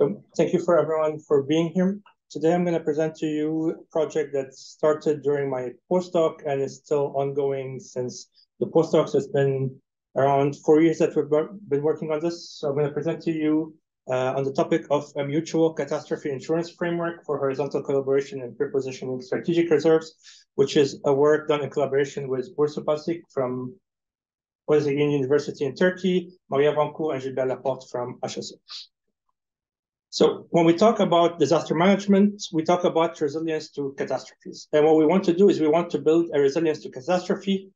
So thank you for everyone for being here. Today I'm going to present to you a project that started during my postdoc and is still ongoing since the postdoc. So it's been around 4 years that we've been working on this. So I'm going to present to you on the topic of a mutual catastrophe insurance framework for horizontal collaboration and prepositioning strategic reserves, which is a work done in collaboration with stochastic from University in Turkey, Maria Vanku, and Gilbert Laporte from HSE. So when we talk about disaster management, we talk about resilience to catastrophes. And what we want to do is we want to build a resilience to catastrophe.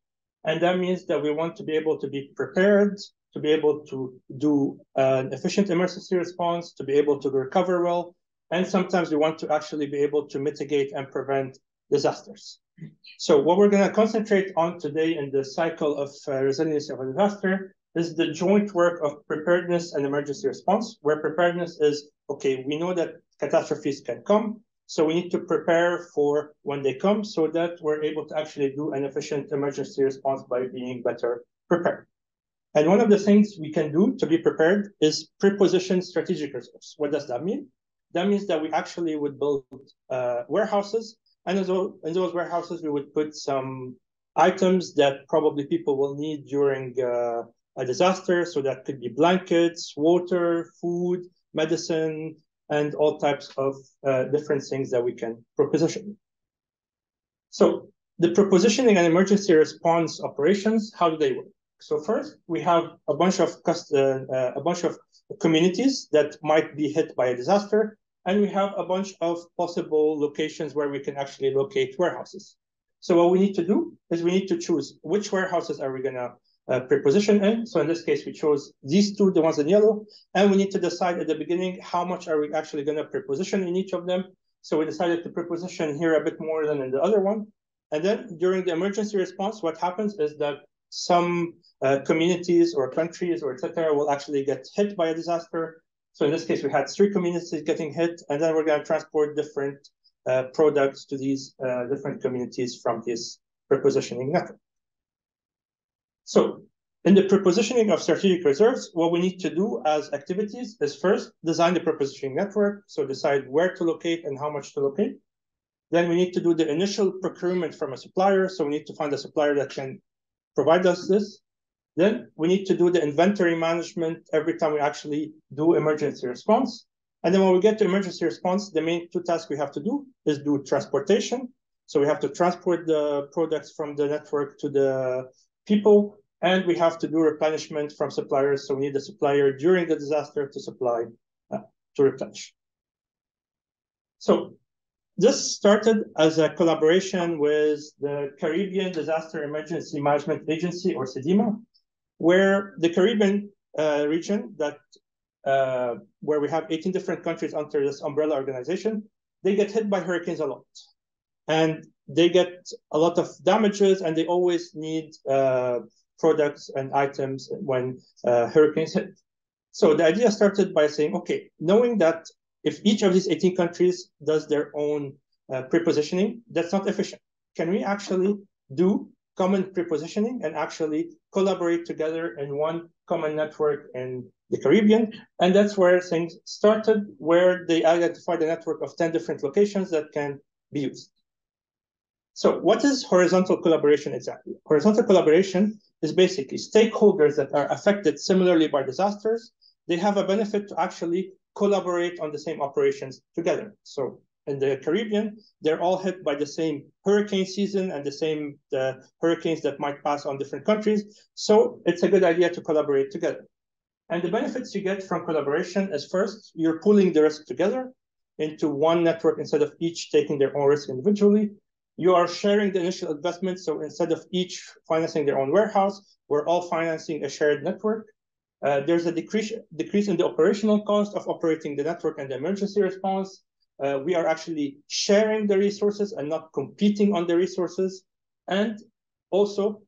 And that means that we want to be able to be prepared, to be able to do an efficient emergency response, to be able to recover well. And sometimes we want to actually be able to mitigate and prevent disasters. So what we're going to concentrate on today in the cycle of resilience of a disaster is the joint work of preparedness and emergency response, where preparedness is, okay, we know that catastrophes can come, so we need to prepare for when they come so that we're able to actually do an efficient emergency response by being better prepared. And one of the things we can do to be prepared is preposition strategic reserves. What does that mean? That means that we actually would build warehouses, and in those warehouses, we would put some items that probably people will need during a disaster. So that could be blankets, water, food, medicine, and all types of different things that we can preposition. So the prepositioning and emergency response operations, how do they work? So first, we have a bunch of communities that might be hit by a disaster, and we have a bunch of possible locations where we can actually locate warehouses. So what we need to do is we need to choose which warehouses are we going to preposition in. So in this case, we chose these two, the ones in yellow, and we need to decide at the beginning how much are we actually going to preposition in each of them. So we decided to preposition here a bit more than in the other one. And then during the emergency response, what happens is that some communities or countries or etc. will actually get hit by a disaster. So in this case, we had 3 communities getting hit, and then we're going to transport different products to these different communities from this prepositioning network. So in the prepositioning of strategic reserves, what we need to do as activities is first design the prepositioning network, so decide where to locate and how much to locate. Then we need to do the initial procurement from a supplier, so we need to find a supplier that can provide us this. Then we need to do the inventory management every time we actually do emergency response. And then when we get to emergency response, the main 2 tasks we have to do is do transportation. So we have to transport the products from the network to the people, and we have to do replenishment from suppliers. So we need a supplier during the disaster to supply, to replenish. So this started as a collaboration with the Caribbean Disaster Emergency Management Agency, or CDEMA, where the Caribbean region that where we have 18 different countries under this umbrella organization, they get hit by hurricanes a lot. And they get a lot of damages, and they always need products and items when hurricanes hit. So the idea started by saying, okay, knowing that if each of these 18 countries does their own prepositioning, that's not efficient. Can we actually do common prepositioning and actually collaborate together in one common network in the Caribbean? And that's where things started, where they identified a network of 10 different locations that can be used. So what is horizontal collaboration exactly? Horizontal collaboration is basically stakeholders that are affected similarly by disasters. They have a benefit to actually collaborate on the same operations together. So in the Caribbean, they're all hit by the same hurricane season and the same hurricanes that might pass on different countries. So it's a good idea to collaborate together. And the benefits you get from collaboration is first, you're pooling the risk together into one network instead of each taking their own risk individually. You are sharing the initial investment. So instead of each financing their own warehouse, we're all financing a shared network. There's a decrease in the operational cost of operating the network and the emergency response. We are actually sharing the resources and not competing on the resources. And also,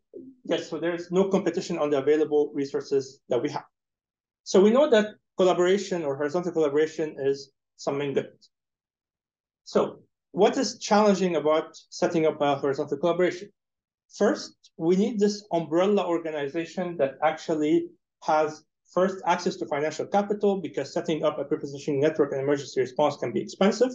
yes, so there's no competition on the available resources that we have. So we know that collaboration or horizontal collaboration is something good. So what is challenging about setting up a horizontal collaboration? First, we need this umbrella organization that actually has First, access to financial capital, because setting up a prepositioning network and emergency response can be expensive.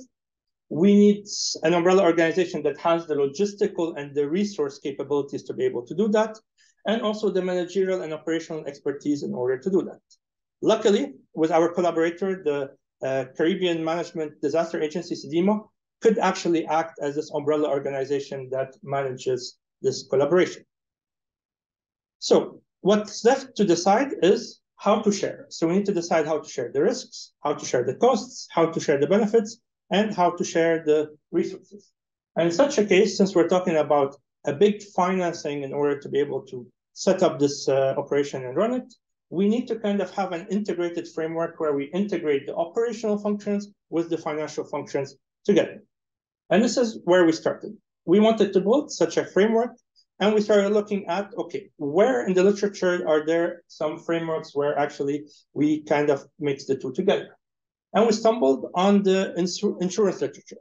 We need an umbrella organization that has the logistical and the resource capabilities to be able to do that, and also the managerial and operational expertise in order to do that. Luckily, with our collaborator, the Caribbean Management Disaster Agency, CDIMA, could actually act as this umbrella organization that manages this collaboration. So what's left to decide is how to share. So we need to decide how to share the risks, how to share the costs, how to share the benefits, and how to share the resources. And in such a case, since we're talking about a big financing in order to be able to set up this operation and run it, we need to kind of have an integrated framework where we integrate the operational functions with the financial functions together. And this is where we started. We wanted to build such a framework, and we started looking at, okay, where in the literature are there some frameworks where actually we kind of mix the two together? And we stumbled on the insurance literature.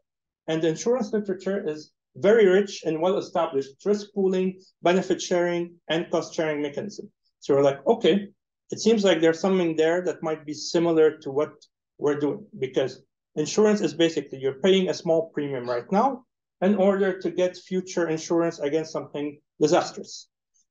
And the insurance literature is very rich and well-established risk pooling, benefit sharing, and cost sharing mechanism. So we're like, okay, it seems like there's something there that might be similar to what we're doing, because insurance is basically you're paying a small premium right now in order to get future insurance against something disastrous.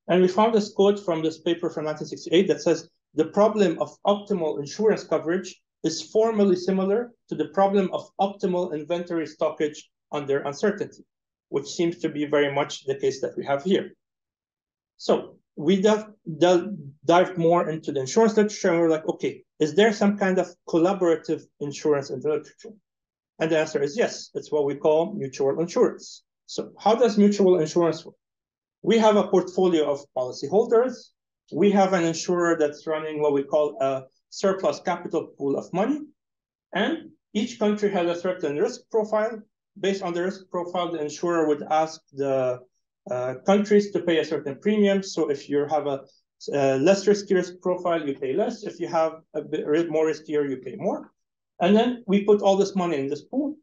And we found this quote from this paper from 1968 that says, the problem of optimal insurance coverage is formally similar to the problem of optimal inventory stockage under uncertainty, which seems to be very much the case that we have here. So we dived more into the insurance literature, and we're like, okay, is there some kind of collaborative insurance in the literature? And the answer is yes. It's what we call mutual insurance. So how does mutual insurance work? We have a portfolio of policyholders. We have an insurer that's running what we call a surplus capital pool of money. And each country has a certain risk profile. Based on the risk profile, the insurer would ask the countries to pay a certain premium. So if you have a less risky risk profile, you pay less. If you have a bit more riskier, you pay more. And then we put all this money in this pool.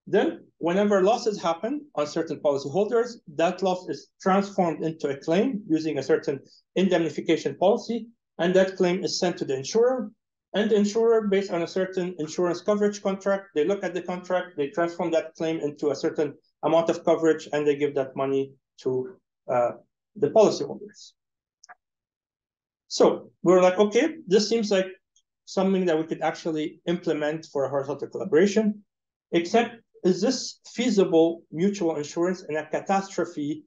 Then whenever losses happen on certain policyholders, that loss is transformed into a claim using a certain indemnification policy. And that claim is sent to the insurer. And the insurer, based on a certain insurance coverage contract, they look at the contract, they transform that claim into a certain amount of coverage, and they give that money to the policyholders. So we're like, okay, this seems like something that we could actually implement for a horizontal collaboration, except is this feasible mutual insurance in a catastrophe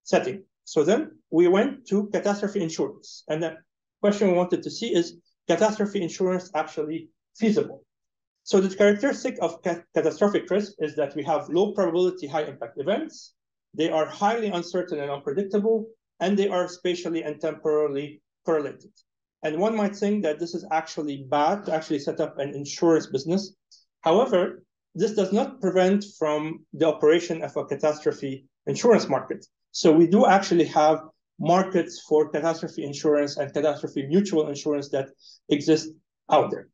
setting? So then we went to catastrophe insurance. And the question we wanted to see is, catastrophe insurance actually feasible? So the characteristic of catastrophic risk is that we have low probability, high impact events. They are highly uncertain and unpredictable, and they are spatially and temporally correlated. And one might think that this is actually bad to actually set up an insurance business. However, this does not prevent from the operation of a catastrophe insurance market. So we do actually have markets for catastrophe insurance and catastrophe mutual insurance that exist out there.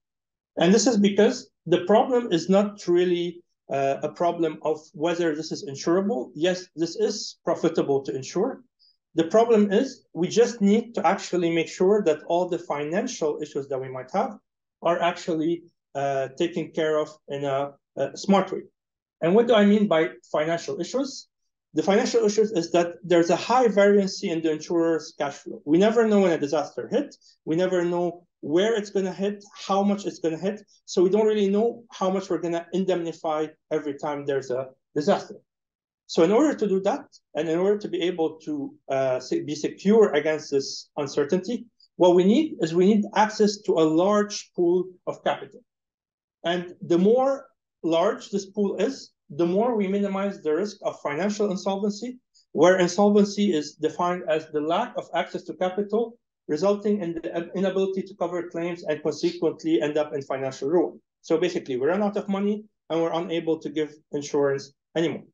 And this is because the problem is not really a problem of whether this is insurable. Yes, this is profitable to insure. The problem is we just need to actually make sure that all the financial issues that we might have are actually taken care of in a smart way. And what do I mean by financial issues? The financial issues is that there's a high variancy in the insurer's cash flow. We never know when a disaster hits. We never know where it's going to hit, how much it's going to hit. So we don't really know how much we're going to indemnify every time there's a disaster. So in order to do that, and in order to be able to be secure against this uncertainty, what we need access to a large pool of capital. And the more large this pool is, the more we minimize the risk of financial insolvency, where insolvency is defined as the lack of access to capital, resulting in the inability to cover claims and consequently end up in financial ruin. So basically, we run out of money and we're unable to give insurance anymore.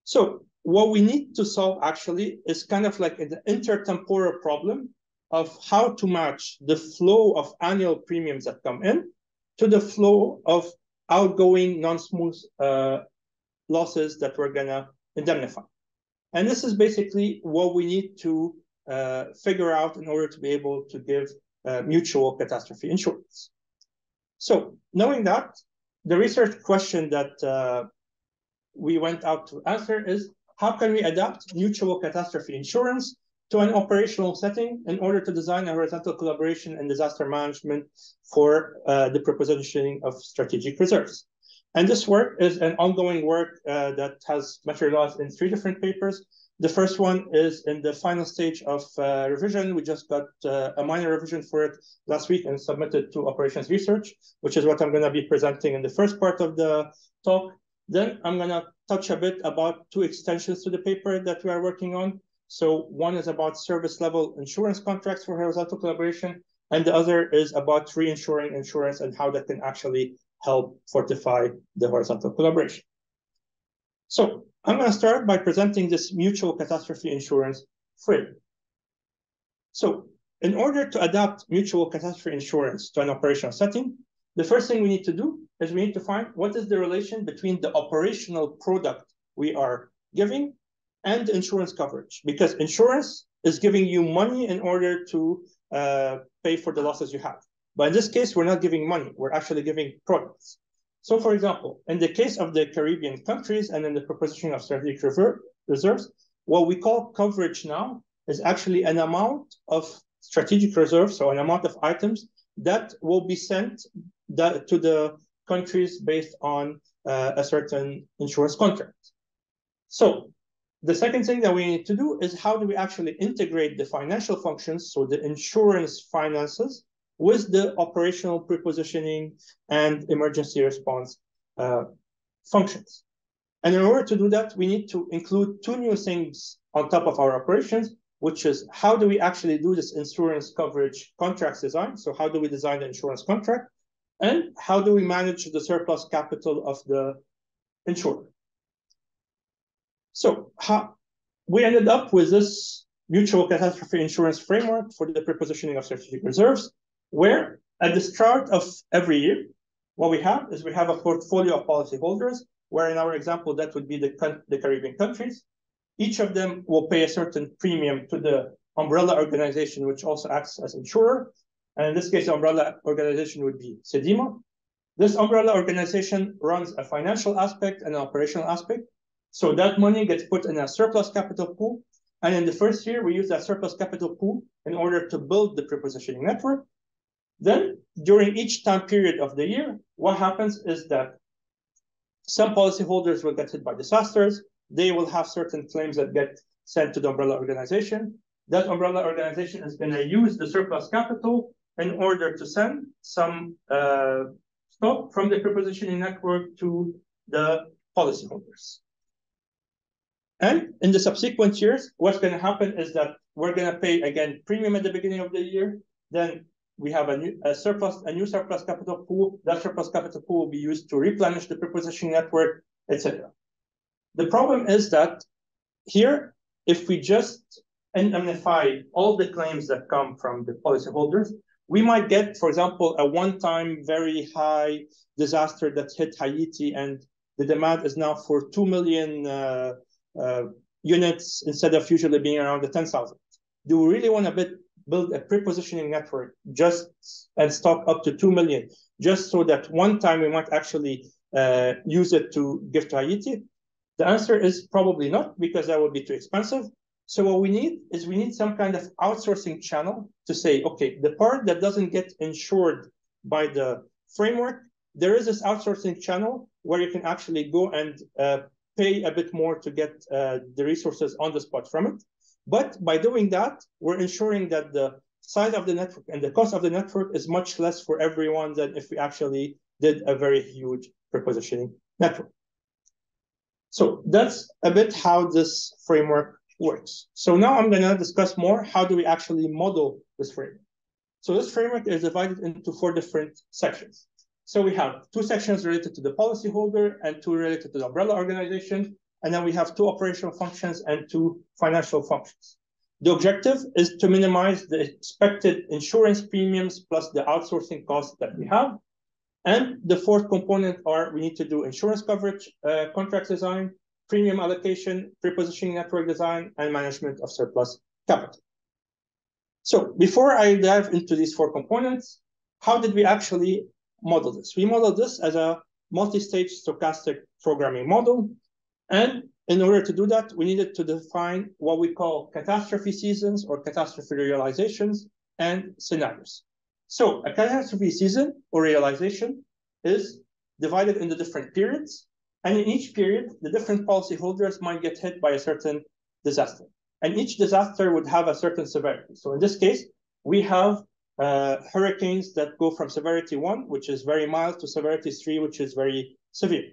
So what we need to solve actually is kind of like an intertemporal problem of how to match the flow of annual premiums that come in to the flow of outgoing non-smooth losses that we're gonna indemnify. And this is basically what we need to figure out in order to be able to give mutual catastrophe insurance. So knowing that, the research question that we went out to answer is, how can we adapt mutual catastrophe insurance to an operational setting in order to design a horizontal collaboration and disaster management for the prepositioning of strategic reserves? And this work is an ongoing work that has materialized in 3 different papers. The first one is in the final stage of revision. We just got a minor revision for it last week and submitted to operations research, which is what I'm going to be presenting in the first part of the talk. Then I'm going to touch a bit about 2 extensions to the paper that we are working on. So one is about service level insurance contracts for horizontal collaboration, and the other is about reinsuring insurance and how that can actually help fortify the horizontal collaboration. So I'm going to start by presenting this mutual catastrophe insurance frame. So in order to adapt mutual catastrophe insurance to an operational setting, the first thing we need to do is we need to find what is the relation between the operational product we are giving and insurance coverage, because insurance is giving you money in order to pay for the losses you have. But in this case, we're not giving money, we're actually giving products. So for example, in the case of the Caribbean countries and in the prepositioning of strategic reserves, what we call coverage now is actually an amount of strategic reserves, so an amount of items that will be sent to the countries based on a certain insurance contract. So the second thing that we need to do is, how do we actually integrate the financial functions, so the insurance finances, with the operational prepositioning and emergency response functions. And in order to do that, we need to include 2 new things on top of our operations, which is, how do we actually do this insurance coverage contracts design? So how do we design the insurance contract? And how do we manage the surplus capital of the insurer? So we ended up with this mutual catastrophe insurance framework for the prepositioning of strategic reserves, where at the start of every year, what we have is we have a portfolio of policyholders, where in our example, that would be the Caribbean countries. Each of them will pay a certain premium to the umbrella organization, which also acts as insurer. And in this case, the umbrella organization would be SEDIMA. This umbrella organization runs a financial aspect and an operational aspect. So that money gets put in a surplus capital pool. And in the first year, we use that surplus capital pool in order to build the prepositioning network. Then, during each time period of the year, what happens is that some policyholders will get hit by disasters. They will have certain claims that get sent to the umbrella organization. That umbrella organization is going to use the surplus capital in order to send some stock from the prepositioning network to the policyholders. And in the subsequent years, what's going to happen is that we're going to pay, again, premium at the beginning of the year. Then we have a new surplus capital pool. That surplus capital pool will be used to replenish the prepositioning network, etc. The problem is that here, if we just indemnify all the claims that come from the policyholders, we might get, for example, a one-time very high disaster that hit Haiti, and the demand is now for 2 million units instead of usually being around the 10,000. Do we really want to build a prepositioning network and stock up to 2 million, just so that one time we might actually use it to give to Haiti? The answer is probably not, because that would be too expensive. So what we need some kind of outsourcing channel to say, okay, the part that doesn't get insured by the framework, there is this outsourcing channel where you can actually go and pay a bit more to get the resources on the spot from it. But by doing that, we're ensuring that the size of the network and the cost of the network is much less for everyone than if we actually did a very huge prepositioning network. So that's a bit how this framework works. So now I'm going to discuss more, how do we actually model this framework? So this framework is divided into 4 different sections. So we have 2 sections related to the policyholder and 2 related to the umbrella organization. And then we have 2 operational functions and 2 financial functions. The objective is to minimize the expected insurance premiums plus the outsourcing costs that we have. And the 4th component we need to do insurance coverage, contract design, premium allocation, prepositioning network design, and management of surplus capital. So before I dive into these 4 components, how did we actually model this? We modeled this as a multi-stage stochastic programming model. And in order to do that, we needed to define what we call catastrophe seasons or catastrophe realizations and scenarios. So a catastrophe season or realization is divided into different periods. And in each period, the different policyholders might get hit by a certain disaster. And each disaster would have a certain severity. So in this case, we have hurricanes that go from severity 1, which is very mild, to severity 3, which is very severe.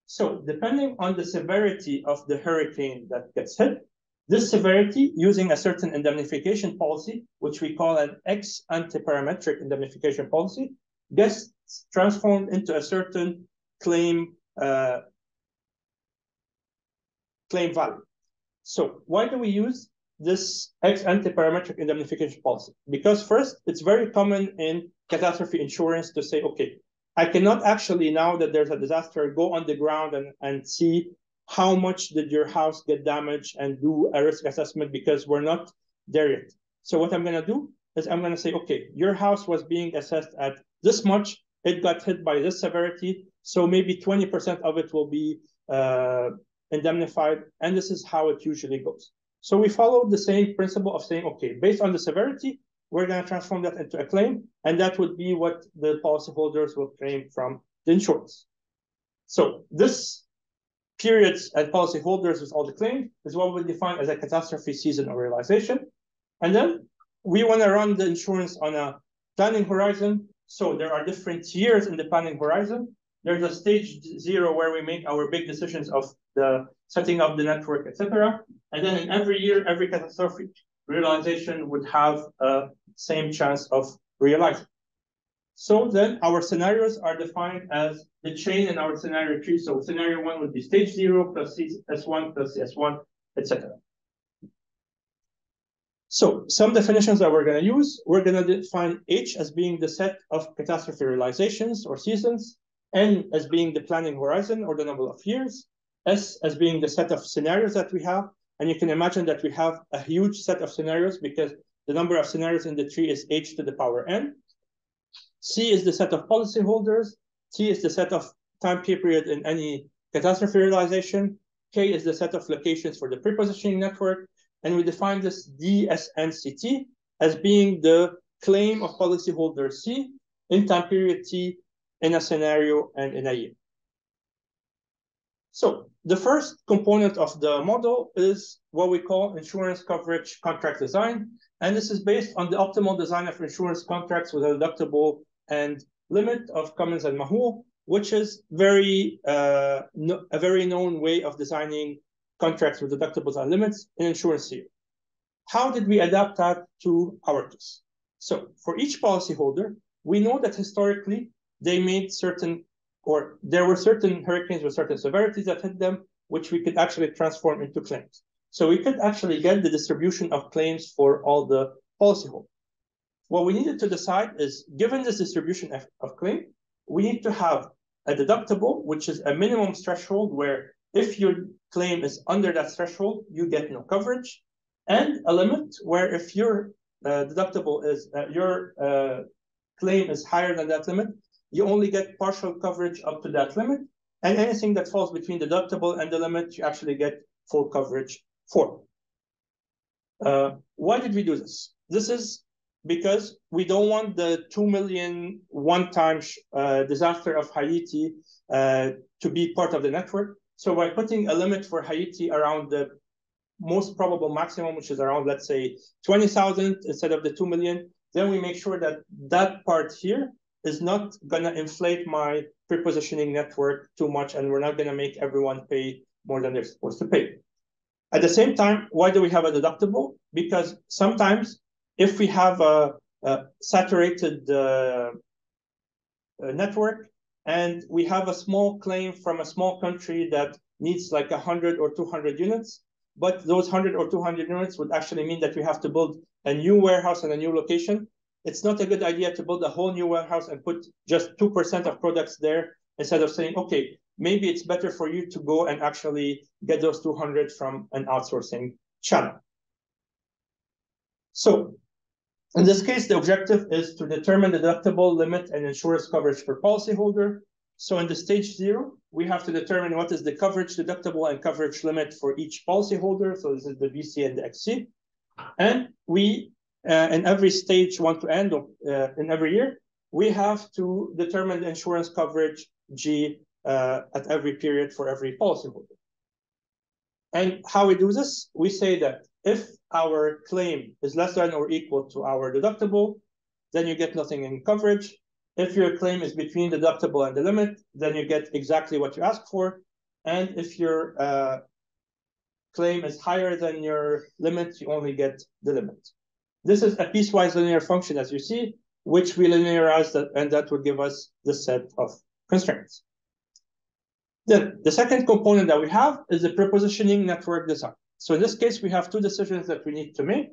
So depending on the severity of the hurricane that gets hit, this severity, using a certain indemnification policy, which we call an ex-ante parametric indemnification policy, gets transformed into a certain claim value. So why do we use this ex-ante parametric indemnification policy? Because first, it's very common in catastrophe insurance to say, okay, I cannot actually, now that there's a disaster, go on the ground and see how much did your house get damaged and do a risk assessment, because we're not there yet. So what I'm going to do is I'm going to say, okay, your house was being assessed at this much. It got hit by this severity. So maybe 20% of it will be indemnified. And this is how it usually goes. So we follow the same principle of saying, okay, based on the severity, we're going to transform that into a claim. And that would be what the policyholders will claim from the insurance. So this periods and policyholders with all the claims is what we define as a catastrophe season or realization. And then we want to run the insurance on a planning horizon. So there are different years in the planning horizon. There's a stage 0 where we make our big decisions of the setting up the network, etc. And then in every year, every catastrophic realization would have a same chance of realizing. So then our scenarios are defined as the chain in our scenario tree. So scenario 1 would be stage 0 plus CS1 plus CS1, etc. So some definitions that we're going to use, we're going to define H as being the set of catastrophe realizations or seasons, N as being the planning horizon or the number of years, S as being the set of scenarios that we have. And you can imagine that we have a huge set of scenarios because the number of scenarios in the tree is H to the power N. C is the set of policyholders. T is the set of time period in any catastrophe realization. K is the set of locations for the prepositioning network. And we define this DSNCT as being the claim of policyholder C in time period T in a scenario and in a year. So the first component of the model is what we call insurance coverage contract design. And this is based on the optimal design of insurance contracts with a deductible and limit of Cummins and Mahou, which is a very known way of designing contracts with deductibles and limits in insurance here. How did we adapt that to our case? So for each policyholder, we know that historically they made certain, or there were certain hurricanes with certain severities that hit them, which we could actually transform into claims. So we could actually get the distribution of claims for all the policyholders. What we needed to decide is, given this distribution of claim, we need to have a deductible, which is a minimum threshold where if your claim is under that threshold, you get no coverage, and a limit where if your deductible is, your claim is higher than that limit, you only get partial coverage up to that limit, and anything that falls between the deductible and the limit, you actually get full coverage for. Why did we do this? This is because we don't want the 2 million one-time disaster of Haiti to be part of the network. So by putting a limit for Haiti around the most probable maximum, which is around, let's say, 20,000 instead of the 2 million, then we make sure that that part here is not going to inflate my prepositioning network too much, and we're not going to make everyone pay more than they're supposed to pay. At the same time, why do we have a deductible? Because sometimes if we have a saturated network and we have a small claim from a small country that needs like 100 or 200 units, but those 100 or 200 units would actually mean that we have to build a new warehouse and a new location. It's not a good idea to build a whole new warehouse and put just 2% of products there instead of saying, okay, maybe it's better for you to go and actually get those 200 from an outsourcing channel. So In this case, the objective is to determine the deductible limit and insurance coverage per policyholder. So in the stage 0, we have to determine what is the coverage deductible and coverage limit for each policyholder. So this is the BC and the XC. And we, in every stage 1 to end of in every year, we have to determine the insurance coverage G at every period for every policyholder. And how we do this, we say that if our claim is less than or equal to our deductible, then you get nothing in coverage. If your claim is between the deductible and the limit, then you get exactly what you ask for. And if your claim is higher than your limit, you only get the limit. This is a piecewise linear function, as you see, which we linearize, and that would give us the set of constraints. Then the second component that we have is the prepositioning network design. So in this case, we have 2 decisions that we need to make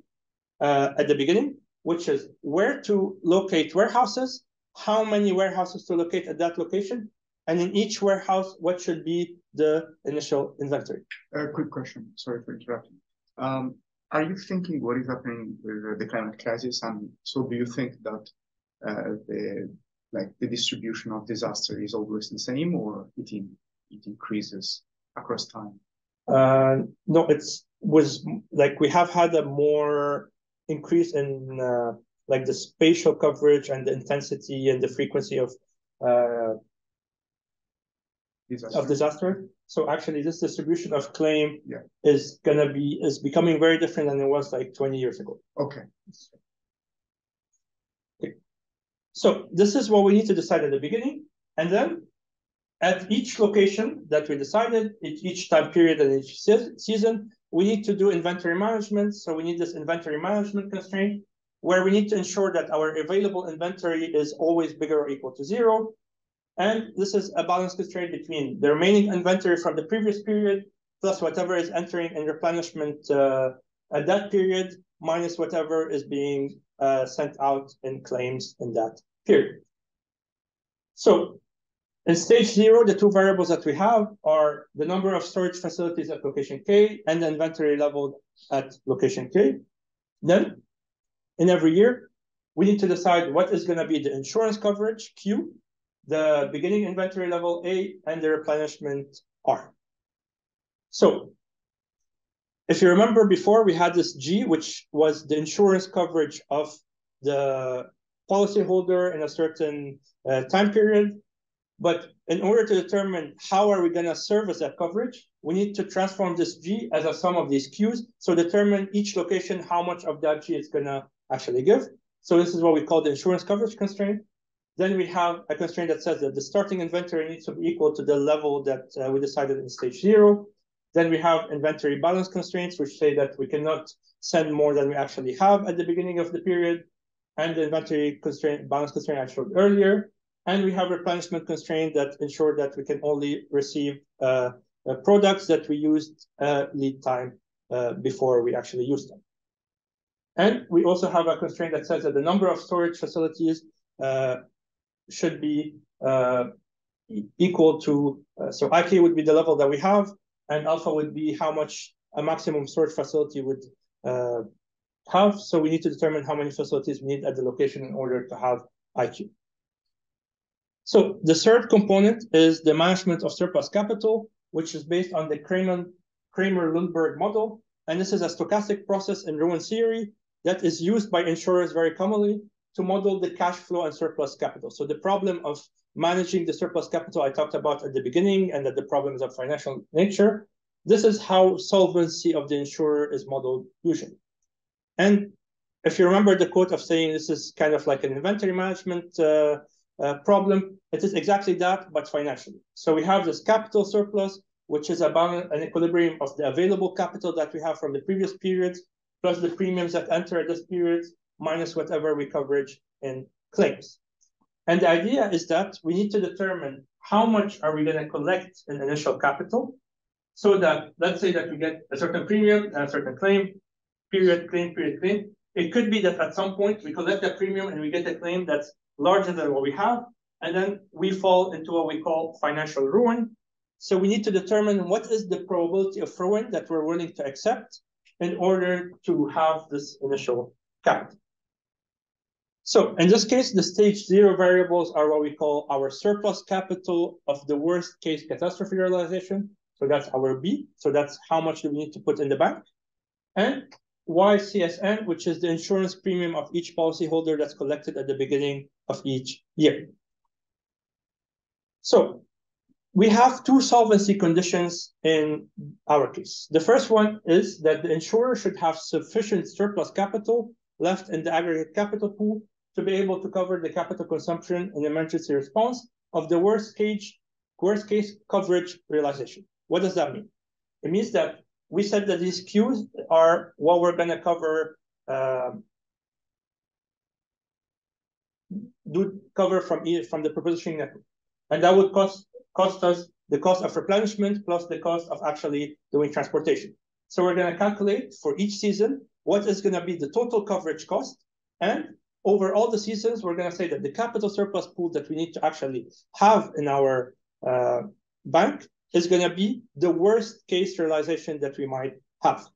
at the beginning, which is where to locate warehouses, how many warehouses to locate at that location, and in each warehouse, what should be the initial inventory. Quick question, sorry for interrupting. Are you thinking what is happening with the climate crisis? And so do you think that the distribution of disaster is always the same, or it increases across time? No, was like we have had a more increase in like the spatial coverage and the intensity and the frequency of disaster. So actually, this distribution of claim is becoming very different than it was like 20 years ago. Okay. So this is what we need to decide at the beginning, and then at each location that we decided, each time period and each season, we need to do inventory management. So we need this inventory management constraint where we need to ensure that our available inventory is always bigger or equal to 0. And this is a balance constraint between the remaining inventory from the previous period plus whatever is entering in replenishment at that period minus whatever is being sent out in claims in that period. So in stage 0, the 2 variables that we have are the number of storage facilities at location K and the inventory level at location K. Then, in every year, we need to decide what is going to be the insurance coverage, Q, the beginning inventory level, A, and the replenishment, R. So, if you remember before, we had this G, which was the insurance coverage of the policyholder in a certain time period. But in order to determine how are we going to service that coverage, we need to transform this G as a sum of these Qs. So determine each location how much of that G it's going to actually give. So this is what we call the insurance coverage constraint. Then we have a constraint that says that the starting inventory needs to be equal to the level that we decided in stage 0. Then we have inventory balance constraints, which say that we cannot send more than we actually have at the beginning of the period. And the inventory constraint, balance constraint I showed earlier. And we have replenishment constraint that ensure that we can only receive products that we used lead time before we actually use them. And we also have a constraint that says that the number of storage facilities should be equal to, so IK would be the level that we have, and alpha would be how much a maximum storage facility would have. So we need to determine how many facilities we need at the location in order to have IQ. So the third component is the management of surplus capital, which is based on the Kramer-Lundberg model. And this is a stochastic process in ruin theory that is used by insurers very commonly to model the cash flow and surplus capital. So the problem of managing the surplus capital I talked about at the beginning, and that the problems of financial nature, this is how solvency of the insurer is modeled usually. And if you remember the quote of saying this is kind of like an inventory management problem, it is exactly that, but financially. So we have this capital surplus, which is about an equilibrium of the available capital that we have from the previous periods, plus the premiums that enter at this period, minus whatever we coverage in claims. And the idea is that we need to determine how much are we going to collect in initial capital, so that, let's say that we get a certain premium and a certain claim, period, claim, period, claim. It could be that at some point we collect that premium and we get a claim that's larger than what we have, and then we fall into what we call financial ruin. So we need to determine what is the probability of ruin that we're willing to accept in order to have this initial capital. So in this case, the stage 0 variables are what we call our surplus capital of the worst case catastrophe realization. So that's our B. So that's how much do we need to put in the bank. And YCSN, which is the insurance premium of each policyholder that's collected at the beginning of each year. So we have two solvency conditions in our case. The first one is that the insurer should have sufficient surplus capital left in the aggregate capital pool to be able to cover the capital consumption in emergency response of the worst case coverage realization. What does that mean? It means that we said that these Qs are what we're going to cover, from the prepositioning network. And that would cost us the cost of replenishment plus the cost of actually doing transportation. So we're going to calculate for each season what is going to be the total coverage cost. And over all the seasons, we're going to say that the capital surplus pool that we need to actually have in our bank is going to be the worst case realization that we might have.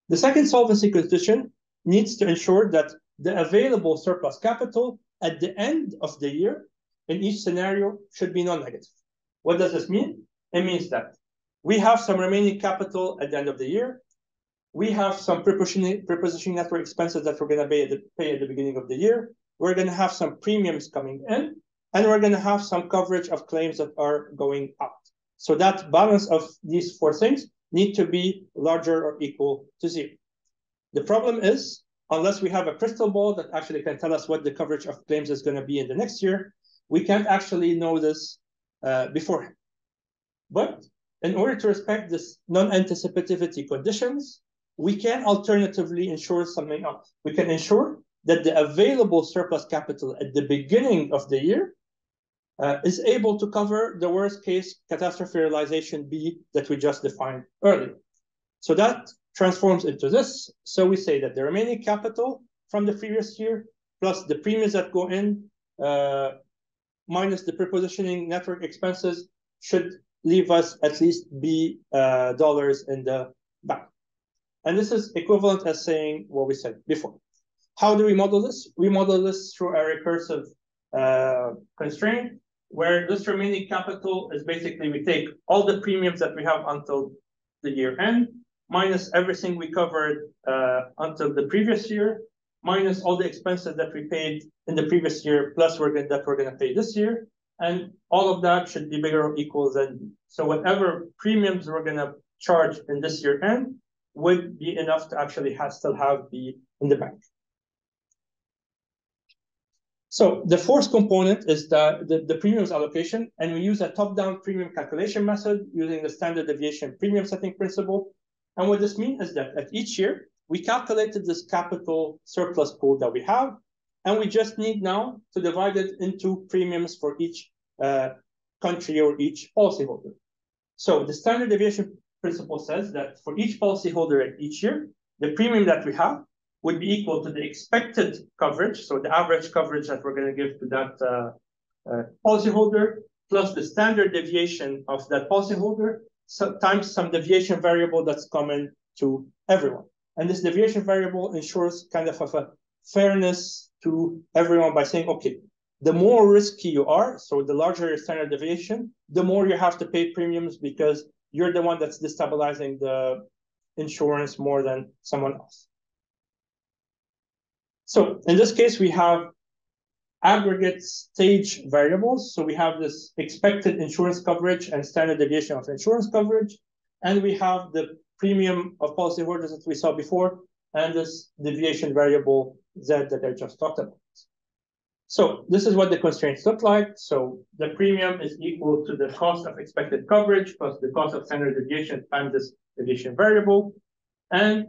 The second solvency condition needs to ensure that the available surplus capital at the end of the year in each scenario should be non-negative. What does this mean? It means that we have some remaining capital at the end of the year. We have some prepositioning network expenses that we're going to pay at the beginning of the year. We're going to have some premiums coming in, and we're going to have some coverage of claims that are going out. So that balance of these four things need to be larger or equal to 0. The problem is, unless we have a crystal ball that actually can tell us what the coverage of claims is going to be in the next year, we can't actually know this beforehand. But in order to respect this non-anticipativity conditions, we can alternatively ensure something else. We can ensure that the available surplus capital at the beginning of the year is able to cover the worst case catastrophe realization B that we just defined earlier. So that transforms into this. So we say that the remaining capital from the previous year plus the premiums that go in minus the prepositioning network expenses should leave us at least B dollars in the bank. And this is equivalent as saying what we said before. How do we model this? We model this through a recursive constraint, where this remaining capital is basically we take all the premiums that we have until the year end, minus everything we covered until the previous year, minus all the expenses that we paid in the previous year, plus we're going to pay this year. And all of that should be bigger or equal than B. So whatever premiums we're going to charge in this year end would be enough to actually still have B in the bank. So the fourth component is the premiums allocation, and we use a top-down premium calculation method using the standard deviation premium setting principle. And what this means is that at each year, we calculated this capital surplus pool that we have, and we just need now to divide it into premiums for each country or each policyholder. So the standard deviation principle says that for each policyholder at each year, the premium that we have would be equal to the expected coverage, so the average coverage that we're going to give to that policyholder, plus the standard deviation of that policyholder, times some deviation variable that's common to everyone. And this deviation variable ensures kind of a fairness to everyone by saying, okay, the more risky you are, so the larger your standard deviation, the more you have to pay premiums because you're the one that's destabilizing the insurance more than someone else. So in this case, we have aggregate stage variables. So we have this expected insurance coverage and standard deviation of insurance coverage. And we have the premium of policyholders that we saw before, and this deviation variable Z that I just talked about. So this is what the constraints look like. So the premium is equal to the cost of expected coverage plus the cost of standard deviation times this deviation variable. And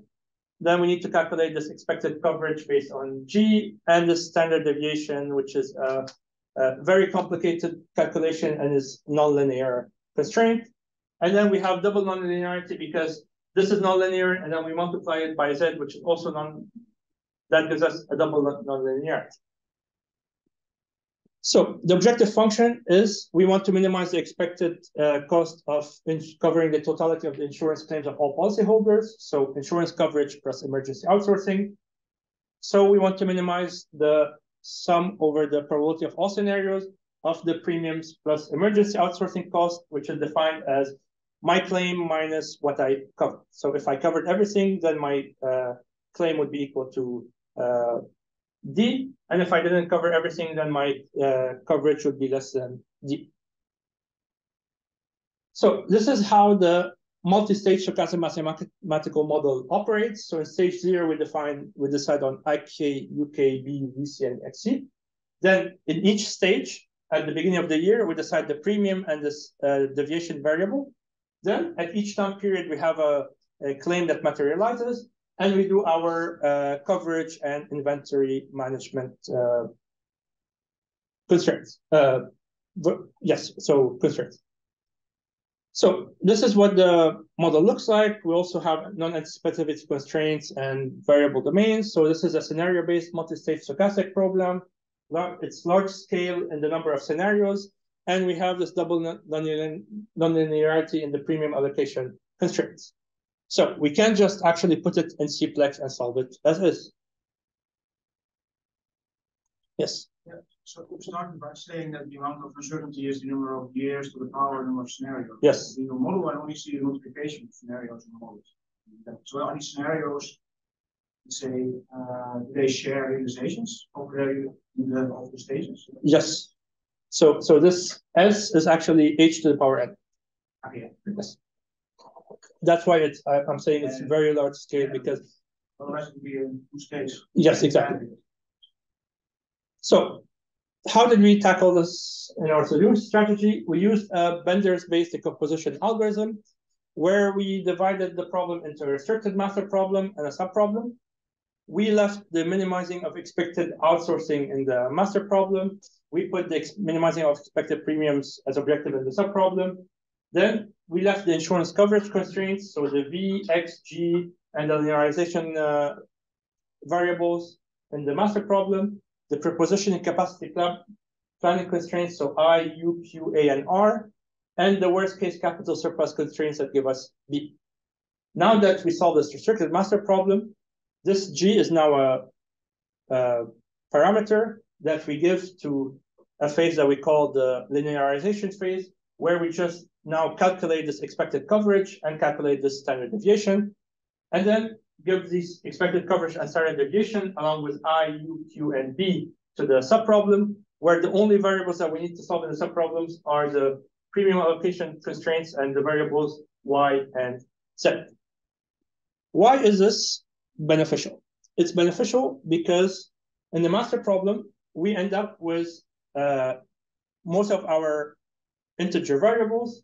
then we need to calculate this expected coverage based on G and the standard deviation, which is a very complicated calculation and is nonlinear constraint. And then we have double nonlinearity because this is nonlinear, and then we multiply it by Z, which is also that gives us a double nonlinearity. So the objective function is we want to minimize the expected cost of covering the totality of the insurance claims of all policyholders. So insurance coverage plus emergency outsourcing. So we want to minimize the sum over the probability of all scenarios of the premiums plus emergency outsourcing cost, which is defined as my claim minus what I covered. So if I covered everything, then my claim would be equal to D. And if I didn't cover everything, then my coverage would be less than D. So this is how the multi-stage stochastic mathematical model operates. So in stage 0, we decide on IK, UK, B, VC, and XC. Then in each stage, at the beginning of the year, we decide the premium and this deviation variable. Then at each time period, we have a claim that materializes, and we do our coverage and inventory management constraints. Yes, so constraints. So this is what the model looks like. We also have non-anticipativity constraints and variable domains. So this is a scenario-based multi-stage stochastic problem. It's large scale in the number of scenarios. And we have this double nonlinearity in the premium allocation constraints. So we can just actually put it in Cplex and solve it as is. Yes. Yeah. So we started by saying that the amount of uncertainty is the number of years to the power number of scenarios. Yes. In your model, I only see a multiplication of scenarios in the models. So any scenarios, let's say, do they share realizations over the stages? Yes. So this S is actually H to the power N. Okay. Yes. That's why I'm saying it's very large scale because otherwise it would be in 2 stages. Yes, exactly. So how did we tackle this in our solution strategy? We used a Benders-based decomposition algorithm where we divided the problem into a restricted master problem and a subproblem. We left the minimizing of expected outsourcing in the master problem. We put the minimizing of expected premiums as objective in the subproblem. Then we left the insurance coverage constraints, so the V, X, G, and the linearization variables in the master problem. The prepositioning capacity planning constraints, so I, U, Q, A, and R, and the worst case capital surplus constraints that give us B. Now that we solve this restricted master problem, this G is now a parameter that we give to a phase that we call the linearization phase, where we just now calculate this expected coverage and calculate this standard deviation, and then give these expected coverage and standard deviation along with I, U, Q, and B to the subproblem, where the only variables that we need to solve in the subproblems are the premium allocation constraints and the variables Y and Z. Why is this beneficial? It's beneficial because in the master problem, we end up with most of our integer variables.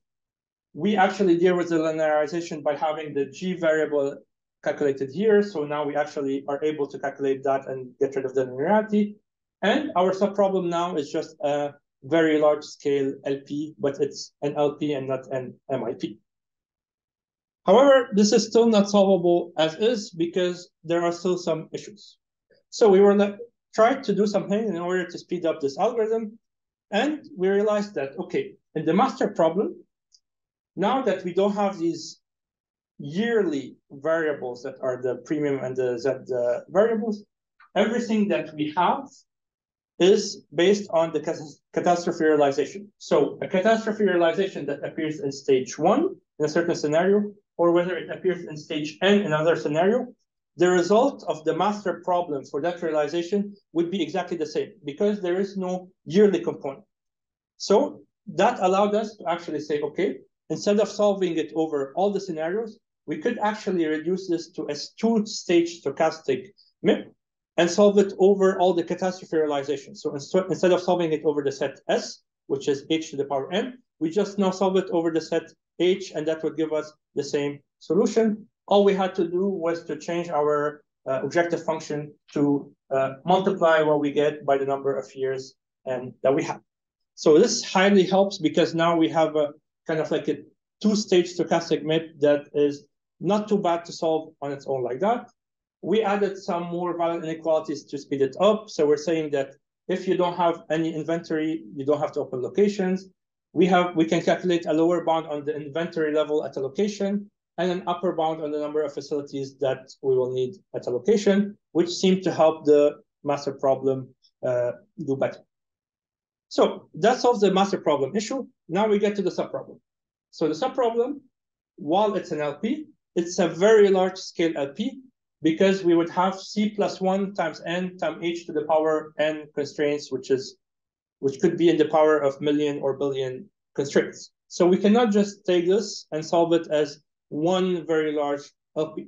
We actually deal with the linearization by having the G variable calculated here. So now we actually are able to calculate that and get rid of the linearity. And our subproblem now is just a very large scale LP, but it's an LP and not an MIP. However, this is still not solvable as is because there are still some issues. So we were trying to do something in order to speed up this algorithm. And we realized that, okay, in the master problem, now that we don't have these yearly variables that are the premium and the Z variables, everything that we have is based on the catastrophe realization. So a catastrophe realization that appears in stage 1 in a certain scenario, or whether it appears in stage N in another scenario, the result of the master problem for that realization would be exactly the same because there is no yearly component. So that allowed us to actually say, okay, instead of solving it over all the scenarios, we could actually reduce this to a 2-stage stochastic MIP and solve it over all the catastrophe realizations. So instead of solving it over the set S, which is H to the power N, we just now solve it over the set H, and that would give us the same solution. All we had to do was to change our objective function to multiply what we get by the number of years that we have. So this highly helps because now we have a kind of like a 2-stage stochastic MIP that is not too bad to solve on its own like that. We added some more valid inequalities to speed it up. So we're saying that if you don't have any inventory, you don't have to open locations. We can calculate a lower bound on the inventory level at a location, and an upper bound on the number of facilities that we will need at allocation, which seemed to help the master problem do better. So that solves the master problem issue. Now we get to the subproblem. So the subproblem, while it's an LP, it's a very large scale LP because we would have C plus 1 times n times h to the power n constraints, which could be in the power of million or billion constraints. So we cannot just take this and solve it as one very large LP.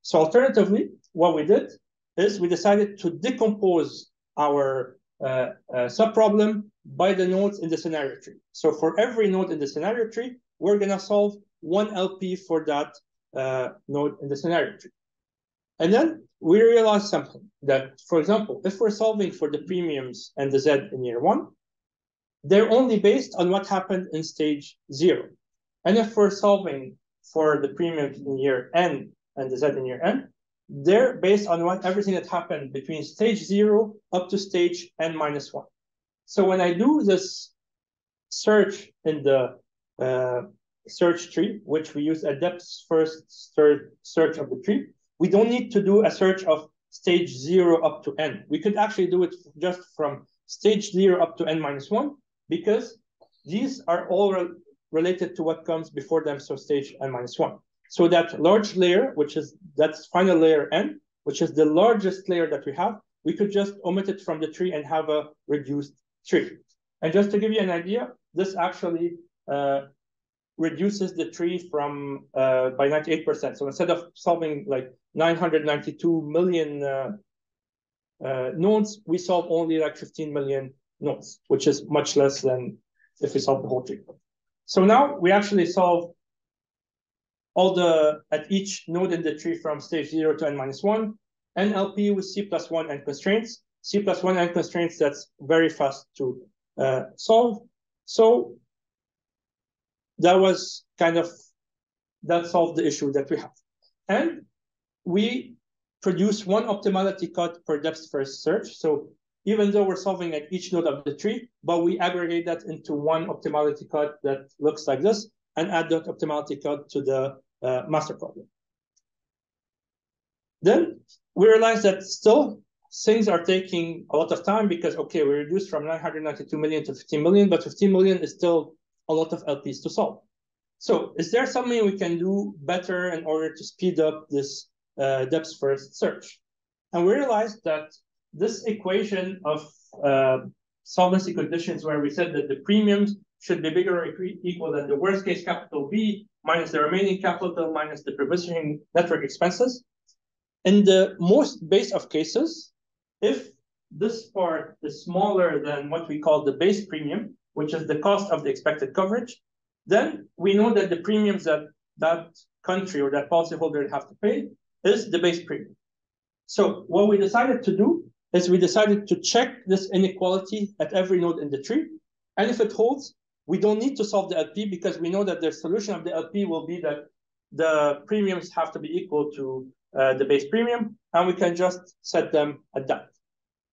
So alternatively, what we did is we decided to decompose our subproblem by the nodes in the scenario tree. So for every node in the scenario tree, we're going to solve one LP for that node in the scenario tree. And then we realized something that, for example, if we're solving for the premiums and the Z in year 1, they're only based on what happened in stage 0. And if we're solving for the premiums in year N and the Z in year N, they're based on everything that happened between stage 0 up to stage N minus 1. So when I do this search in the search tree, which we use a depth first search of the tree, we don't need to do a search of stage 0 up to N. We could actually do it just from stage 0 up to N minus 1, because these are all related to what comes before them, so stage N minus 1. So that large layer, that's final layer N, which is the largest layer that we have, we could just omit it from the tree and have a reduced tree. And just to give you an idea, this actually reduces the tree from by 98%. So instead of solving like 992 million nodes, we solve only like 15 million nodes, which is much less than if we solve the whole tree. So now we actually solve at each node in the tree from stage 0 to N minus 1, NLP with C plus 1 and constraints. C plus 1 and constraints, that's very fast to solve. So that was that solved the issue that we have. And we produce one optimality cut per depth first search. So even though we're solving at each node of the tree, but we aggregate that into one optimality cut that looks like this and add that optimality cut to the master problem. Then we realized that still things are taking a lot of time because, okay, we reduced from 992 million to 15 million, but 15 million is still a lot of LPs to solve. So is there something we can do better in order to speed up this depth first search? And we realized that this equation of solvency conditions, where we said that the premiums should be bigger or equal than the worst case capital B minus the remaining capital minus the prepositioning network expenses. In the most base of cases, if this part is smaller than what we call the base premium, which is the cost of the expected coverage, then we know that the premiums that that country or that policyholder have to pay is the base premium. So what we decided to do is we decided to check this inequality at every node in the tree. And if it holds, we don't need to solve the LP because we know that the solution of the LP will be that the premiums have to be equal to the base premium, and we can just set them at that.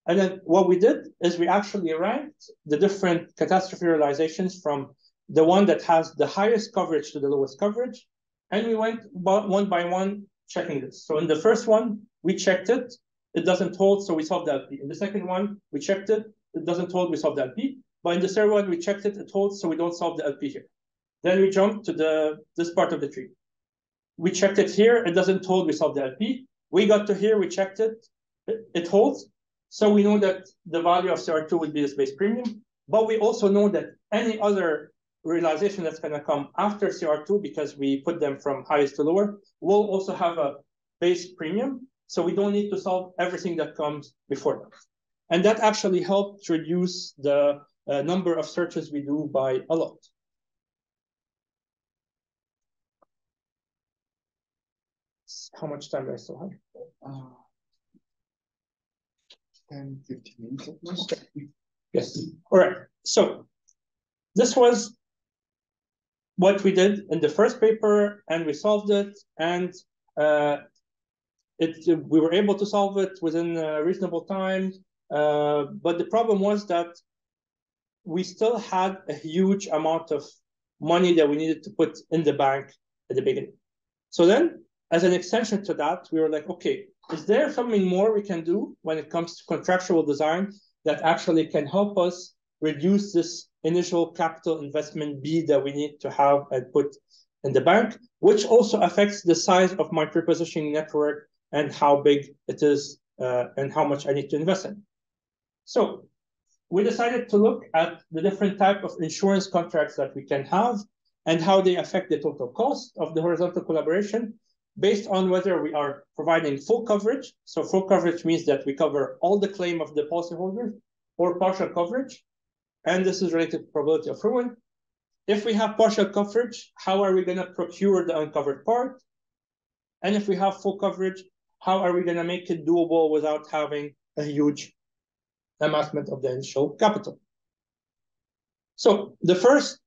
And then what we did is we actually ranked the different catastrophe realizations from the one that has the highest coverage to the lowest coverage. And we went one by one checking this. So in the first one, we checked it. It doesn't hold, so we solved the LP. In the second one, we checked it. It doesn't hold, we solved the LP. But in the third one, we checked it. It holds, so we don't solve the LP here. Then we jump to this part of the tree. We checked it here. It doesn't hold, we solved the LP. We got to here, we checked it. It holds. So we know that the value of CR2 would be this base premium. But we also know that any other realization that's going to come after CR2, because we put them from highest to lower, will also have a base premium. So we don't need to solve everything that comes before them. And that actually helped reduce the number of searches we do by a lot. How much time do I still have? 10, 15 minutes at most. Yes. All right. So this was what we did in the first paper, and we solved it, and we were able to solve it within a reasonable time. But the problem was that we still had a huge amount of money that we needed to put in the bank at the beginning. So then, as an extension to that, we were like, okay, is there something more we can do when it comes to contractual design that actually can help us reduce this initial capital investment B that we need to have and put in the bank, which also affects the size of my prepositioning network and how big it is and how much I need to invest in. So we decided to look at the different type of insurance contracts that we can have and how they affect the total cost of the horizontal collaboration based on whether we are providing full coverage. So full coverage means that we cover all the claim of the policyholder, or partial coverage. And this is related to probability of ruin. If we have partial coverage, how are we going to procure the uncovered part? And if we have full coverage, how are we going to make it doable without having a huge amassment of the initial capital? So the first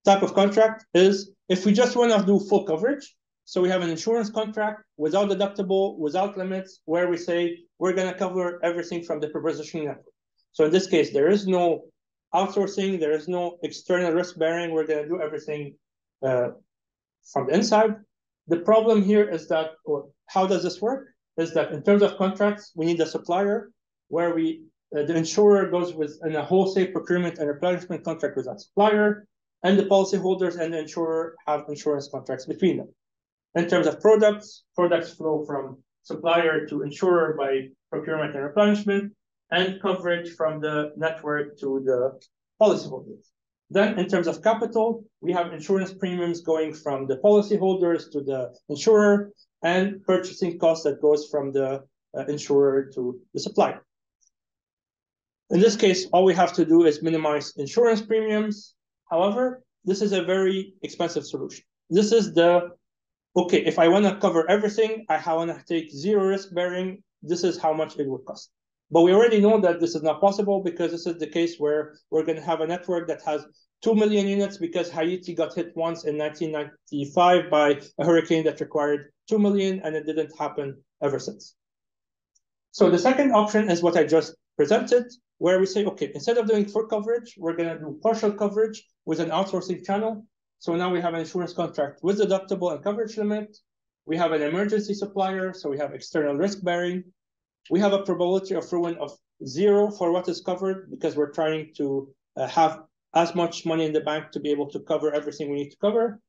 type of contract is if we just want to do full coverage. So we have an insurance contract without deductible, without limits, where we say we're going to cover everything from the prepositioning network. So in this case, there is no outsourcing, there is no external risk bearing. We're going to do everything from the inside. The problem here is that, or how does this work? Is that in terms of contracts, we need a supplier where the insurer goes with in a wholesale procurement and replenishment contract with that supplier, and the policyholders and the insurer have insurance contracts between them. In terms of products flow from supplier to insurer by procurement and replenishment, and coverage from the network to the policyholders. Then in terms of capital, we have insurance premiums going from the policyholders to the insurer, and purchasing costs that goes from the insurer to the supplier. In this case, all we have to do is minimize insurance premiums. However, this is a very expensive solution. This is okay, if I want to cover everything, I want to take zero risk bearing, this is how much it would cost. But we already know that this is not possible because this is the case where we're going to have a network that has 2 million units because Haiti got hit once in 1995 by a hurricane that required 2 million, and it didn't happen ever since. So the second option is what I just presented, where we say, okay, instead of doing full coverage, we're going to do partial coverage with an outsourcing channel. So now we have an insurance contract with deductible and coverage limit. We have an emergency supplier, so we have external risk bearing. We have a probability of ruin of 0 for what is covered because we're trying to have as much money in the bank to be able to cover everything we need to cover.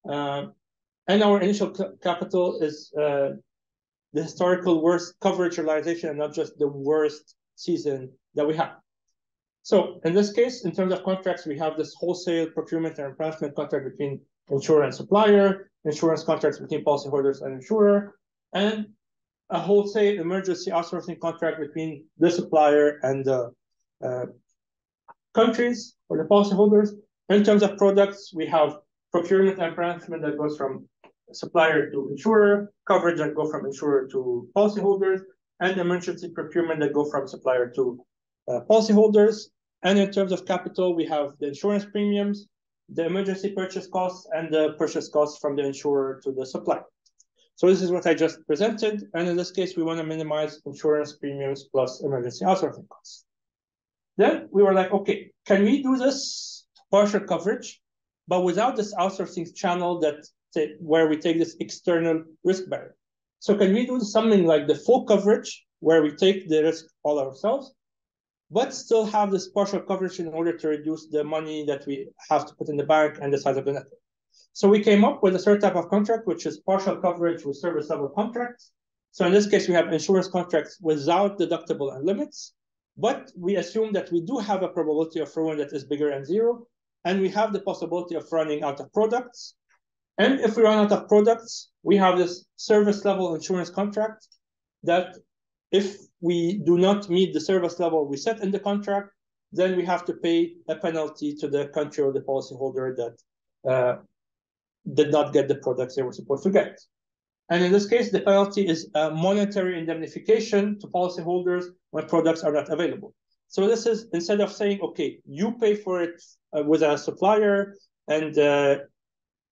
And our initial capital is the historical worst coverage realization and not just the worst season that we have. So in this case, in terms of contracts, we have this wholesale procurement and replenishment contract between insurer and supplier, insurance contracts between policyholders and insurer, and a wholesale emergency outsourcing contract between the supplier and the countries or the policyholders. In terms of products, we have procurement and replenishment that goes from supplier to insurer, coverage that go from insurer to policyholders, and emergency procurement that go from supplier to policyholders. And in terms of capital, we have the insurance premiums, the emergency purchase costs, and the purchase costs from the insurer to the supplier. So this is what I just presented. And in this case, we want to minimize insurance premiums plus emergency outsourcing costs. Then we were like, okay, can we do this partial coverage, but without this outsourcing channel where we take this external risk bearing? So can we do something like the full coverage where we take the risk all ourselves, but still have this partial coverage in order to reduce the money that we have to put in the bank and the size of the network? So we came up with a third type of contract, which is partial coverage with service level contracts. So in this case, we have insurance contracts without deductible and limits, but we assume that we do have a probability of ruin that is bigger than 0, and we have the possibility of running out of products. And if we run out of products, we have this service level insurance contract that if we do not meet the service level we set in the contract, then we have to pay a penalty to the country or the policyholder that did not get the products they were supposed to get. And in this case, the penalty is a monetary indemnification to policyholders when products are not available. So this is, instead of saying, okay, you pay for it with a supplier, and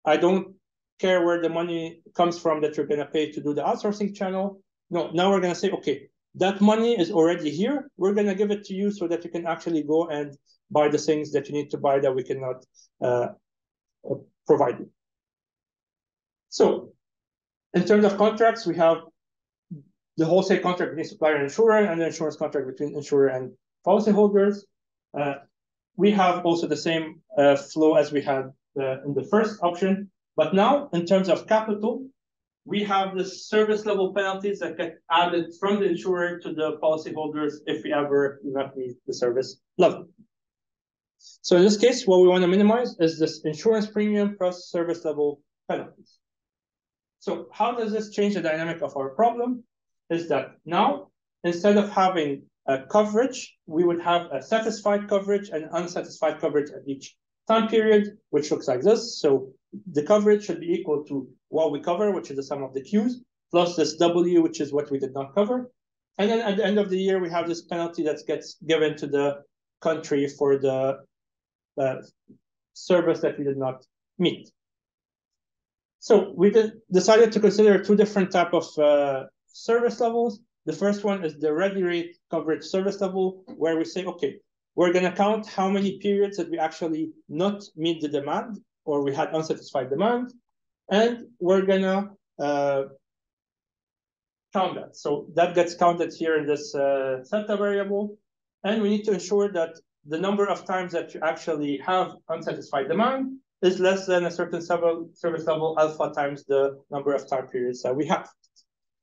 I don't care where the money comes from that you're going to pay to do the outsourcing channel. No, now we're going to say, okay, that money is already here. We're going to give it to you so that you can actually go and buy the things that you need to buy that we cannot provide you. So In terms of contracts, we have the wholesale contract between supplier and insurer, and the insurance contract between insurer and policyholders. We have also the same flow as we had in the first option. But now, in terms of capital, we have the service level penalties that get added from the insurer to the policyholders if we ever do not meet the service level. So in this case, what we want to minimize is this insurance premium plus service level penalties. So how does this change the dynamic of our problem? Is that now, instead of having a coverage, we would have a satisfied coverage and unsatisfied coverage at each time period, which looks like this. So the coverage should be equal to what we cover, which is the sum of the Qs, plus this W, which is what we did not cover. And then at the end of the year, we have this penalty that gets given to the country for the service that we did not meet. So we decided to consider two different types of service levels. The first one is the ready rate coverage service level, where we say, okay, we're going to count how many periods that we actually not meet the demand, or we had unsatisfied demand, and we're going to count that. So that gets counted here in this theta variable, and we need to ensure that the number of times that you actually have unsatisfied demand is less than a certain service level alpha times the number of time periods that we have.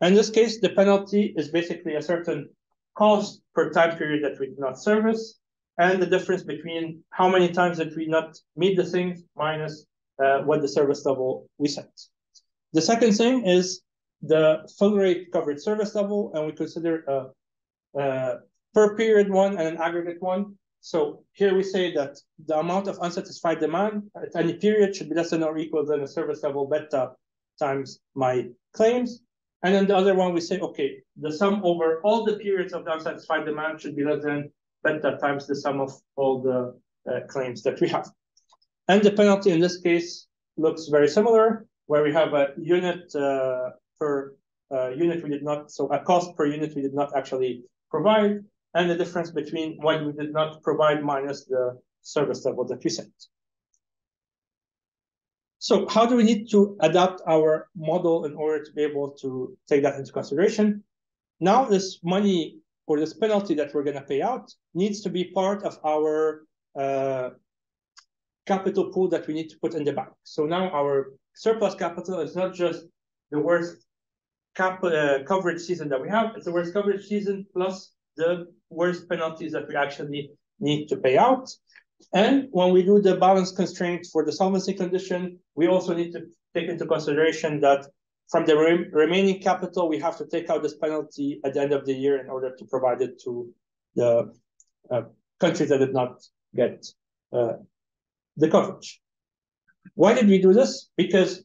In this case, the penalty is basically a certain cost per time period that we did not service, and the difference between how many times that we not meet the things minus what the service level we set. The second thing is the full rate coverage service level, and we consider a per period one and an aggregate one. So here we say that the amount of unsatisfied demand at any period should be less than or equal than the service level beta times my claims. And then the other one, we say, okay, the sum over all the periods of the unsatisfied demand should be less than beta times the sum of all the claims that we have. And the penalty in this case looks very similar, where we have a unit per unit we did not, so a cost per unit we did not actually provide, and the difference between what we did not provide minus the service level that we set. So how do we need to adapt our model in order to be able to take that into consideration? Now this money or this penalty that we're going to pay out needs to be part of our capital pool that we need to put in the bank. So now our surplus capital is not just the worst coverage season that we have, it's the worst coverage season plus the worst penalties that we actually need to pay out. And when we do the balance constraint for the solvency condition, we also need to take into consideration that from the remaining capital, we have to take out this penalty at the end of the year in order to provide it to the countries that did not get the coverage. Why did we do this? Because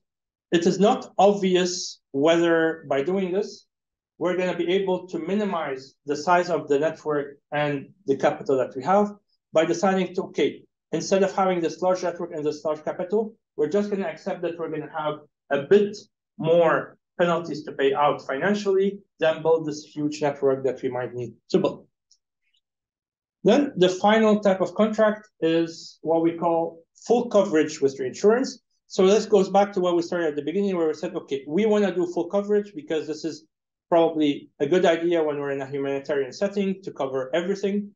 it is not obvious whether by doing this, we're going to be able to minimize the size of the network and the capital that we have by deciding to, okay, instead of having this large network and this large capital, we're just going to accept that we're going to have a bit more penalties to pay out financially than build this huge network that we might need to build. Then the final type of contract is what we call full coverage with reinsurance. So this goes back to what we started at the beginning, where we said, okay, we want to do full coverage because this is probably a good idea when we're in a humanitarian setting to cover everything.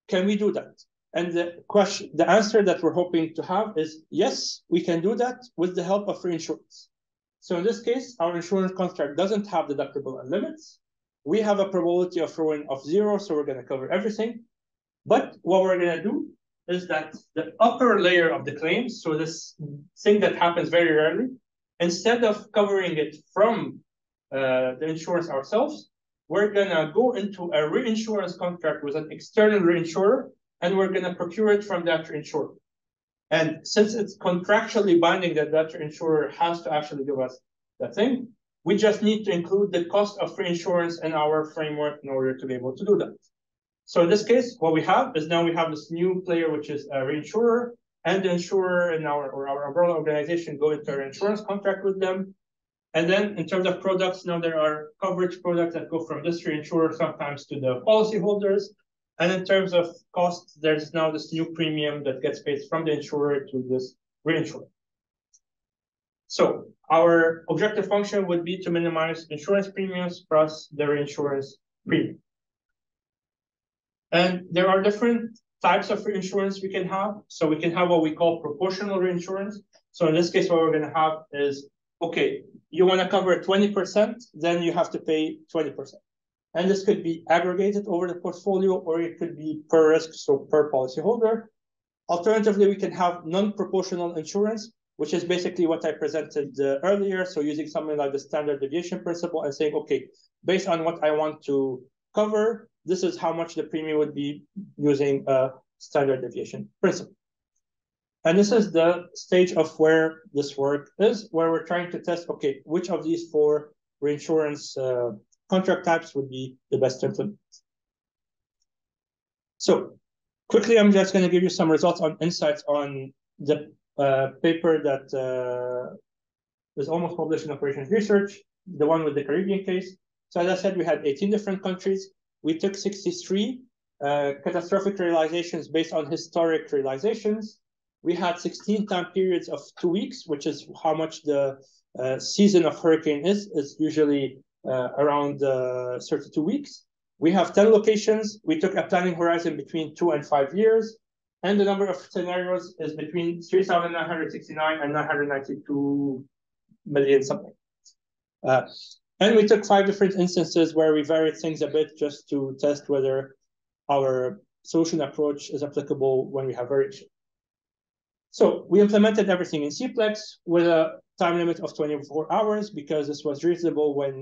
Can we do that? And the answer that we're hoping to have is yes, we can do that with the help of reinsurance. So in this case, our insurance contract doesn't have deductible and limits. We have a probability of throwing of 0, so we're going to cover everything. But what we're going to do is that the upper layer of the claims, so this thing that happens very rarely, instead of covering it from the insurance ourselves, we're going to go into a reinsurance contract with an external reinsurer, and we're going to procure it from that reinsurer. And since it's contractually binding that that reinsurer has to actually give us that thing, we just need to include the cost of reinsurance in our framework in order to be able to do that. So in this case, what we have is now we have this new player, which is a reinsurer, and the insurer in our umbrella organization go into an insurance contract with them. And then in terms of products, now there are coverage products that go from this reinsurer sometimes to the policyholders. And in terms of costs, there's now this new premium that gets paid from the insurer to this reinsurer. So our objective function would be to minimize insurance premiums plus the reinsurance premium. And there are different types of reinsurance we can have. So we can have what we call proportional reinsurance. So in this case, what we're going to have is, okay, you want to cover 20%, then you have to pay 20%. And this could be aggregated over the portfolio, or it could be per risk, so per policyholder. Alternatively, we can have non-proportional insurance, which is basically what I presented earlier. So using something like the standard deviation principle and saying, okay, based on what I want to cover, this is how much the premium would be using a standard deviation principle. And this is the stage of where this work is, where we're trying to test, okay, which of these four reinsurance contract types would be the best to implement. So quickly, I'm just going to give you some results on insights on the paper that was almost published in Operations Research, the one with the Caribbean case. So as I said, we had 18 different countries. We took 63 catastrophic realizations based on historic realizations. We had 16 time periods of 2 weeks, which is how much the season of hurricane is. It's usually around 32 weeks. We have 10 locations. We took a planning horizon between 2 and 5 years. And the number of scenarios is between 3,969 and 992 million something. And we took 5 different instances where we varied things a bit just to test whether our solution approach is applicable when we have variation. So we implemented everything in Cplex with a time limit of 24 hours because this was reasonable when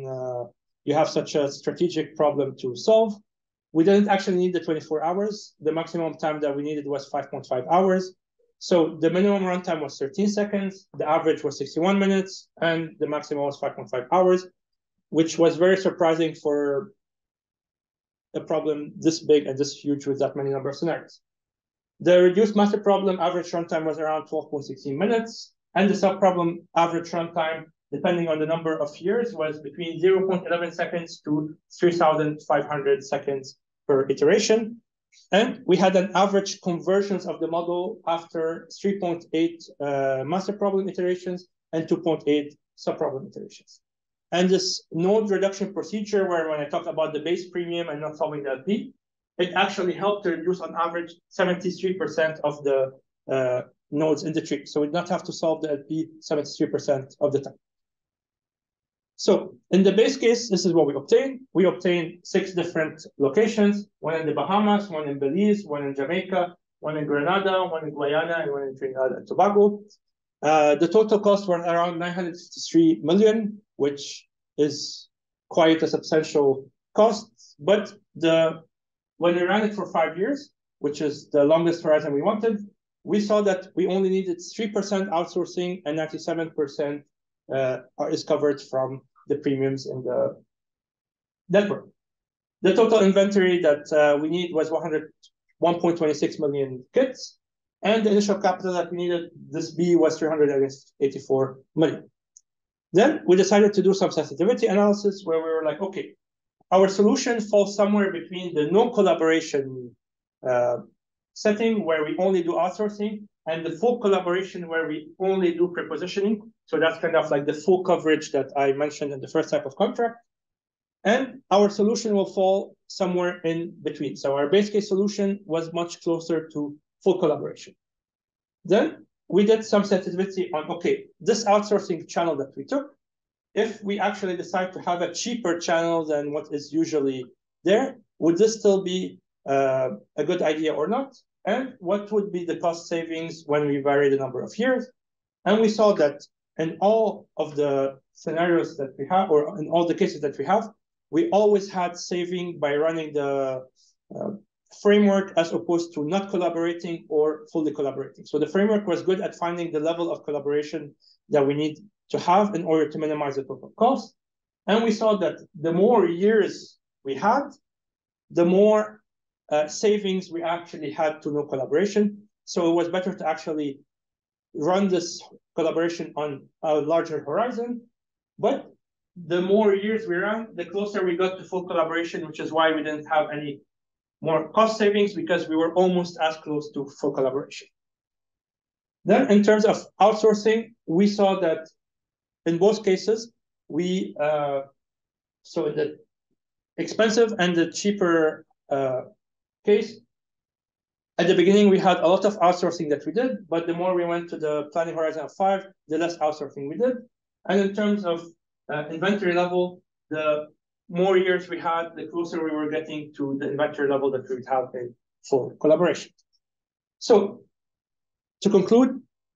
you have such a strategic problem to solve. We didn't actually need the 24 hours. The maximum time that we needed was 5.5 hours. So the minimum runtime was 13 seconds, the average was 61 minutes, and the maximum was 5.5 hours, which was very surprising for a problem this big and this huge with that many number of scenarios. The reduced master problem average runtime was around 12.16 minutes, and the subproblem average runtime, depending on the number of years, was between 0.11 seconds to 3,500 seconds per iteration. And we had an average conversions of the model after 3.8 master problem iterations and 2.8 subproblem iterations. And this node reduction procedure, where when I talked about the base premium and not solving the LP, it actually helped to reduce on average 73% of the nodes in the tree. So we did not have to solve the LP 73% of the time. So in the base case, this is what we obtained. We obtained 6 different locations, one in the Bahamas, one in Belize, one in Jamaica, one in Grenada, one in Guyana, and one in Trinidad and Tobago. The total cost was around 953 million, which is quite a substantial cost. But when we ran it for 5 years, which is the longest horizon we wanted, we saw that we only needed 3% outsourcing and 97% is covered from the premiums in the network. The total inventory that we need was 1.26 million kits, and the initial capital that we needed, this B, was 384 million. Then we decided to do some sensitivity analysis where we were like, okay, our solution falls somewhere between the no collaboration setting where we only do outsourcing and the full collaboration where we only do prepositioning. So that's kind of like the full coverage that I mentioned in the first type of contract. And our solution will fall somewhere in between. So our base case solution was much closer to full collaboration. Then we did some sensitivity on, okay, this outsourcing channel that we took, if we actually decide to have a cheaper channel than what is usually there, would this still be a good idea or not? And what would be the cost savings when we vary the number of years? And we saw that in all of the scenarios that we have, or in all the cases that we have, we always had saving by running the framework as opposed to not collaborating or fully collaborating. So the framework was good at finding the level of collaboration that we need to have in order to minimize the total cost. And we saw that the more years we had, the more savings we actually had to no collaboration. So it was better to actually run this collaboration on a larger horizon. But the more years we ran, the closer we got to full collaboration, which is why we didn't have any more cost savings, because we were almost as close to full collaboration. Then in terms of outsourcing, we saw that in both cases, we so in the expensive and the cheaper case, at the beginning we had a lot of outsourcing that we did, but the more we went to the planning horizon of 5, the less outsourcing we did. And in terms of inventory level, the more years we had, the closer we were getting to the inventory level that we would have in full collaboration. So to conclude,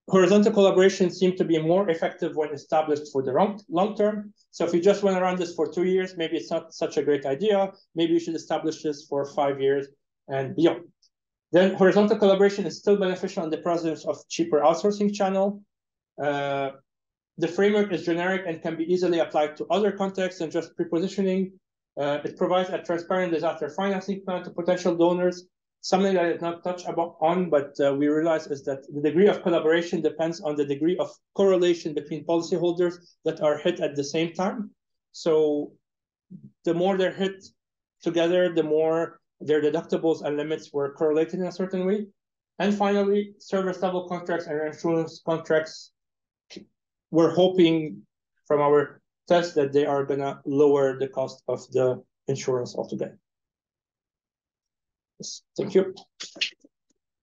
horizontal collaboration seemed to be more effective when established for the long term. So if you just went around this for 2 years, maybe it's not such a great idea. Maybe you should establish this for 5 years and beyond. Then horizontal collaboration is still beneficial in the presence of cheaper outsourcing channel. The framework is generic and can be easily applied to other contexts than just prepositioning. It provides a transparent disaster financing plan to potential donors. Something that I did not touch on, but we realize is that the degree of collaboration depends on the degree of correlation between policyholders that are hit at the same time. So the more they're hit together, the more their deductibles and limits were correlated in a certain way. And finally, service level contracts and insurance contracts, we're hoping from our test that they are gonna lower the cost of the insurance altogether. Yes, thank you.